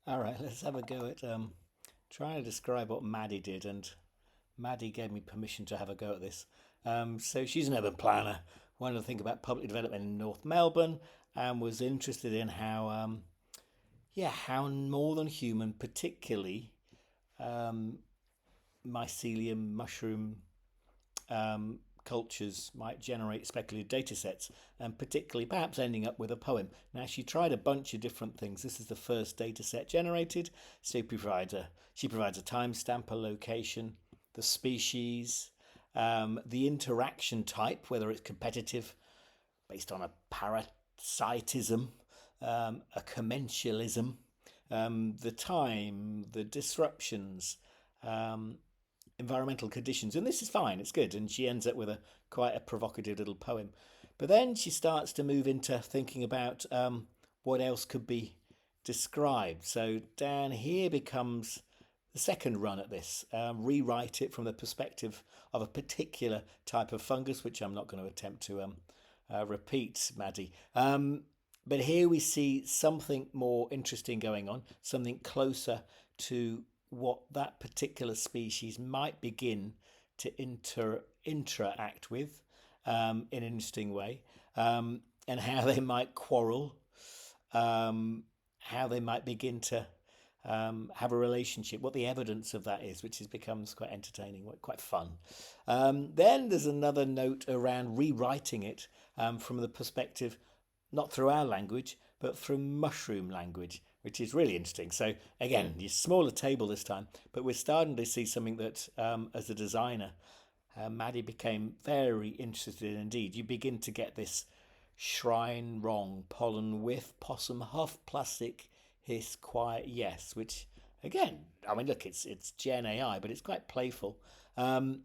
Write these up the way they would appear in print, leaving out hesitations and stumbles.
All right, let's have a go at trying to describe what Maddie did, and Maddie gave me permission to have a go at this. So she's an urban planner, wanted to think about public development in North Melbourne, and was interested in how more than human, particularly um, mycelium mushroom um, cultures might generate speculative data sets, and particularly perhaps ending up with a poem. Now, she tried a bunch of different things. This is the first data set generated. So she provides a timestamp, a location, the species, the interaction type, whether it's competitive, based on a parasitism, a commensalism, the time, the disruptions, um, environmental conditions, and this is fine. It's good, and she ends up with a quite a provocative little poem. But then she starts to move into thinking about what else could be described. So down here becomes the second run at this. Rewrite it from the perspective of a particular type of fungus, which I'm not going to attempt to repeat, Maddie. But here we see something more interesting going on, something closer to what that particular species might begin to interact with in an interesting way, and how they might quarrel, how they might begin to have a relationship, what the evidence of that is, which is becomes quite entertaining, quite fun. Then there's another note around rewriting it from the perspective, not through our language, but through mushroom language, which is really interesting. So again, your smaller table this time, but we're starting to see something that, as a designer, Maddie became very interested in indeed. You begin to get this shrine wrong, pollen whiff, possum huff, plastic hiss, quiet yes, which again, I mean, look, it's Gen AI, but it's quite playful, and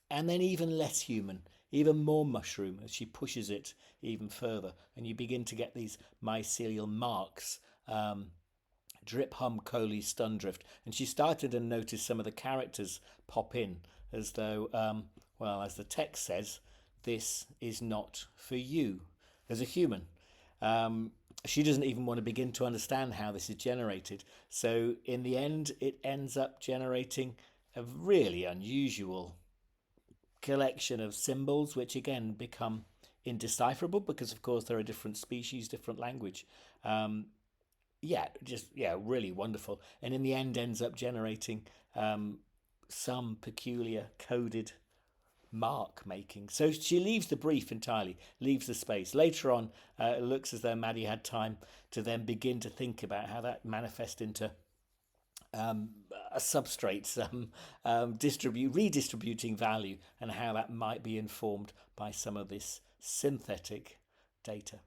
then even less human, even more mushroom as she pushes it even further, and you begin to get these mycelial marks. Drip, hum, coley, stundrift, and she started to notice some of the characters pop in as though, well, as the text says, this is not for you as a human. She doesn't even want to begin to understand how this is generated. So in the end, it ends up generating a really unusual collection of symbols, which again become indecipherable because, of course, there are different species, different language. Um, yeah, really wonderful. And in the end, ends up generating some peculiar coded mark making. So she leaves the brief entirely, leaves the space. Later on, it looks as though Maddie had time to then begin to think about how that manifests into a substrate, redistributing value, and how that might be informed by some of this synthetic data.